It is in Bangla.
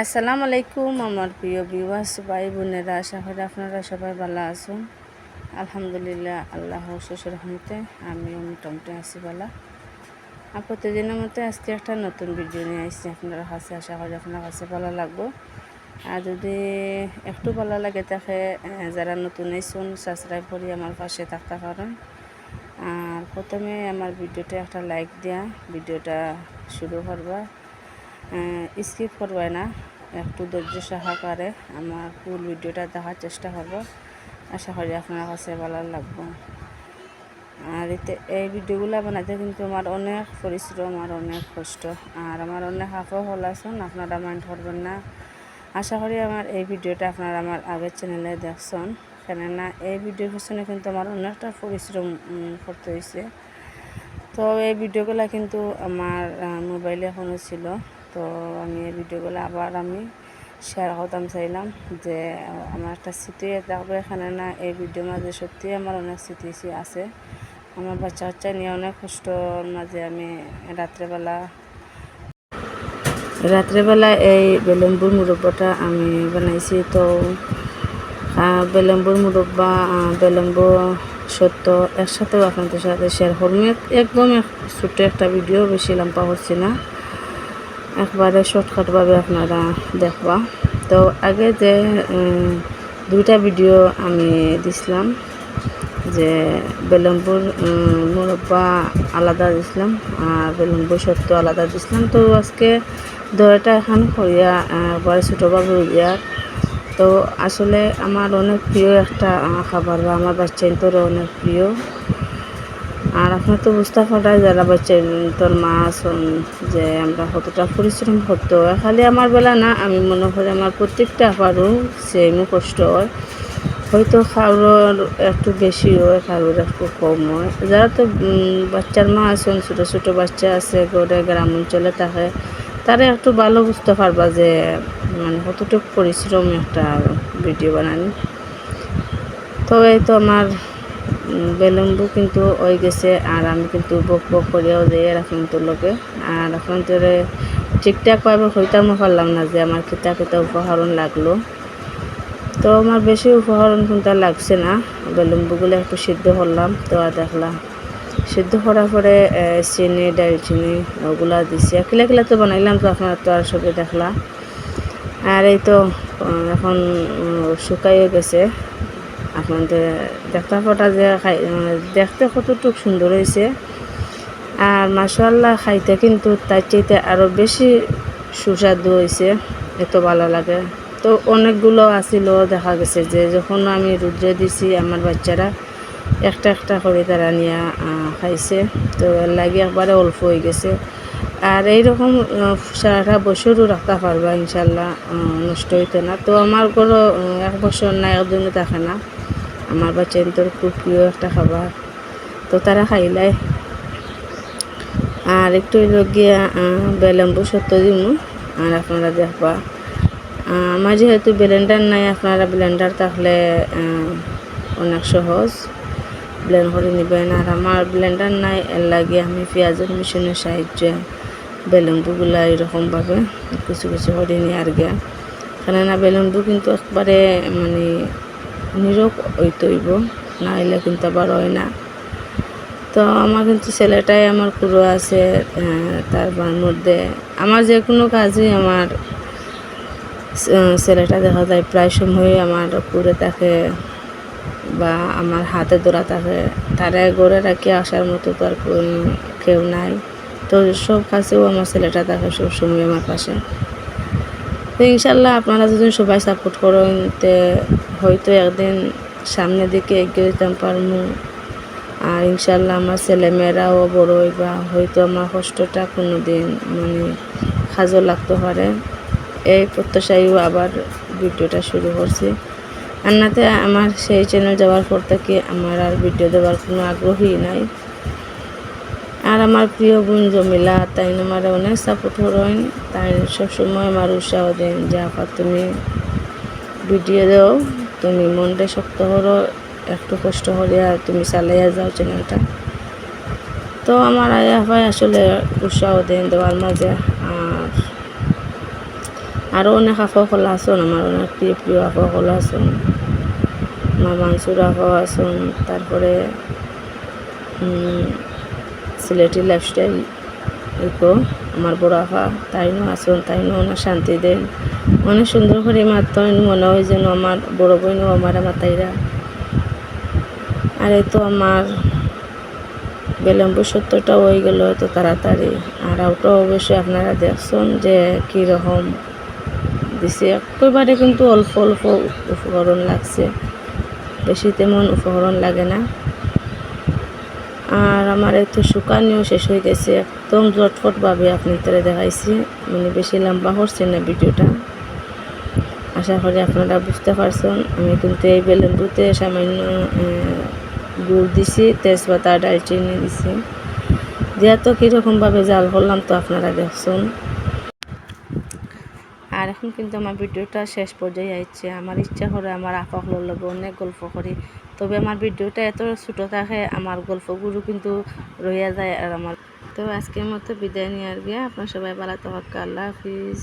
আসসালামু আলাইকুম আমার প্রিয় ভিউয়ার্স ভাই বোনেরা, আশা করি আপনারা সবাই ভালো আছেন। আলহামদুলিল্লাহ, আল্লাহ শ্বশুর রহমতে আমিও মোটামুটি আছি ভালো। আর প্রতিদিনের মতো আজকে একটা নতুন ভিডিও নিয়ে আসছি আপনার কাছে। আশা করি আপনার কাছে ভালো লাগবো। আর যদি একটু ভালো লাগে তাকে যারা নতুন আইসুন সাবস্ক্রাইব করি আমার পাশে থাকতে পারেন। আর প্রথমে আমার ভিডিওটা একটা লাইক দেয়া, ভিডিওটা শুরু করবা, স্কিপ করবে না, একটু ধৈর্য সহকারে আমার ফুল ভিডিওটা দেখার চেষ্টা করব। আশা করি আপনার কাছে ভালো লাগবে। আর এই ভিডিওগুলো বানাতে কিন্তু আমার অনেক পরিশ্রম আর অনেক কষ্ট, আর আমার অনেক হাফও হল আছেন, আপনারা মাইন্ড করবেন না। আশা করি আমার এই ভিডিওটা আপনারা আমার আগের চ্যানেলে দেখছেন, কেননা এই ভিডিওর পিছনে কিন্তু আমার অনেকটা পরিশ্রম করতে হয়েছে। তো এই ভিডিওগুলো কিন্তু আমার মোবাইলে এখনও ছিল, তো আমি এই ভিডিওগুলো আবার আমি শেয়ার করতাম চাইলাম যে আমার একটা স্মৃতি থাকবে এখানে। না, এই ভিডিওর মাঝে সত্যি আমার অনেক স্মৃতি আছে। আমার বাচ্চা বাচ্চা নিয়ে অনেক কষ্টর মাঝে আমি রাত্রেবেলা এই বেলম্বুর মুরব্বাটা আমি বানাইছি। তো বেলম্বুর মুরব্বা, বেলম্বু সত্য একসাথেও আপনাদের সাথে শেয়ার করবো। একদম ছোট্ট একটা ভিডিও, বেশি লম্বা হচ্ছে না, একবারে শর্টকাটভাবে আপনারা দেখবা। তো আগে যে দুইটা ভিডিও আমি দিছিলাম, যে বেলম্বুর মুরব্বা আলাদা দিছিলাম আর বেলম্বুর সত্য আলাদা দিছিলাম। তো আজকে দয়াটা এখন করিয়া একবারে ছোটোভাবে হইয়া। তো আসলে আমার অনেক প্রিয় একটা খাবার, বা আমার বাচ্চাইন্তরও অনেক প্রিয়। আর আপনার তো বুঝতে পারা যারা বাচ্চাইন্তর মা আছেন যে আমরা কতটা পরিশ্রম করতে হয়। খালি আমার বেলা না, আমি মনে করি আমার প্রত্যেকটা আবারও সেমও কষ্ট হয়। হয়তো কারোর একটু বেশি হয়, কারোর একটু কম হয়। যারা তো বাচ্চার মা আছেন, ছোটো ছোটো বাচ্চা আছে ঘরে, গ্রাম অঞ্চলে থাকে, তারা একটু ভালো বুঝতে পারবা যে মানে কতটুকু পরিশ্রম একটা ভিডিও বানানি। তো এই তো আমার বেলম্বু কিন্তু হয়ে গেছে, আর আমি কিন্তু বক বক করিয়াও যাই আপনাদের লোকে। আর আপনাদের ঠিকঠাকভাবে হইতাম পারলাম না যে আমার কিতা কিতা উপকরণ লাগলো। তো আমার বেশি উপকরণ কিন্তু লাগছে না, বেলম্বুগুলো একটু সিদ্ধ করলাম। তো আর দেখলাম সিদ্ধ করার পরে চিনি, দারচিনি ওগুলা দিছি, কিলা কিলা তো বানাইলাম, তো আপনারা তো আর সবই দেখলাম। আর এই তো এখন শুকাইয়ে গেছে। আপনাদের দেখতে ফটা যে দেখতে কতটুকু সুন্দর হয়েছে, আর মাশাআল্লাহ খাইতে কিন্তু তার চাইতে আরও বেশি সুস্বাদু হয়েছে, এত ভালো লাগে। তো অনেকগুলো আসিল, দেখা গেছে যে যখন আমি রুদ্রে দিছি আমার বাচ্চারা একটা একটা করে তারা নিয়ে খাইছে। তো এর লাগে একবারে অল্প হয়ে গেছে। আর এইরকম সারাটা বছরও রাখতে পারবা ইনশাল্লাহ, নষ্ট হইতে না। তো আমার কোনো 1 বছর না, একদিনও থাকে না। আমার বাচ্চাদের খুব প্রিয় একটা খাবার, তো তারা খাইলাই। আর একটু গিয়া বেলম্বু সত্য দিমু, আর আপনারা দেখবা। আমার যেহেতু ব্লেন্ডার নাই, আপনারা ব্লেন্ডার থাকলে অনেক সহজ ব্লেন্ড করে নেবেন। আর আমার ব্লেন্ডার নাই, এর লাগে আমি পেঁয়াজের মেশিনের সাহায্যে বেলুনগুলা এরকমভাবে কিছু কিছু করে নিয়ে আর গিয়া কেননা বেলুনবু কিন্তু একবারে মানে নিরোগ হইতে হইব, না হইলে কিন্তু আবার হয় না। তো আমার কিন্তু ছেলেটাই আমার পুরো আছে, তার মধ্যে আমার যে কোনো কাজই আমার ছেলেটা দেখা যায় প্রায় সময়ই আমার পুরে থাকে বা আমার হাতে ধরা থাকে, তারা গড়ে রাখি আসার মতো তো আর কেউ নাই। তো সব কাছেও আমার ছেলেটা থাকে সবসময় আমার পাশে। তো ইনশাল্লাহ আপনারা যদি সবাই সাপোর্ট করেন তে হয়তো একদিন সামনের দিকে এগিয়ে যেতে পারবো। আর ইনশাল্লাহ আমার ছেলেমেয়েরাও বড় হইবা, হয়তো আমার কষ্টটা কোনো দিন মানে কাজও লাগতে পারে। এই প্রত্যাশায়ও আবার ভিডিওটা শুরু করছি। আর নাতে আমার সেই চ্যানেল যাওয়ার পর থেকে আমার আর ভিডিও দেওয়ার কোনো আগ্রহই নাই। আর আমার প্রিয় বোন জমিলা তাই আমার অনেক সাপোর্ট করেন, তাই সবসময় আমার উৎসাহ দেন যে আপা তুমি ভিডিও দাও, তুমি মনটা শক্ত করো, একটু কষ্ট করিয়া তুমি চালাইয়া যাও চ্যানেলটা। তো আমার আয়া ভাই আসলে উৎসাহ দেন দেওয়ার মাঝে। আর আরও অনেক আফাকলা আসুন, আমার অনেক প্রিয় প্রিয় আফাকলা আসুন, আমার মানসুর আফাও আসুন, তারপরে সিলেটি লাইফস্টাইল ইকো আমার বড় আফা তাইনও আসুন, তাইনও অনেক শান্তি দেন, অনেক সুন্দর করে মাতন, মনে হয় যেন আমার বড় বোনও আমার মাতাইরা। আর এই তো আমার বিলম্ব সত্যটা হয়ে গেল এত তাড়াতাড়ি। আর ওটাও অবশ্যই আপনারা দেখছেন যে কীরকম দিছে, একেবারে কিন্তু অল্প অল্প উপকরণ লাগছে, বেশি তেমন উপকরণ লাগে না। আর আমার একটু শুকানিও শেষ হয়ে গেছে, একদম জটফটভাবে আপনাদের দেখাইছি, মানে বেশি লম্বা করছি না ভিডিওটা। আশা করি আপনারা বুঝতে পারছেন। আমি কিন্তু এই বেলুনগুলোতে সামান্য গুড় দিছি, তেজপাতা ডালচিনি দিছি, দিয়া তো কীরকমভাবে জাল করলাম তো আপনারা দেখছেন। আর এখন কিন্তু আমার ভিডিওটা শেষ পর্যায়ে আইছে। আমার ইচ্ছা করে আমার আপাগুলোর লগে অনেক গল্প করি, তবে আমার ভিডিওটা এত ছোটো থাকে আমার গল্পগুলো কিন্তু রইয়া যায়। আর আমার তো আজকের মতো বিদায় নিয়ে আর গিয়া আপনার সবাই ভালো থাকুন, আল্লাহ হাফিজ।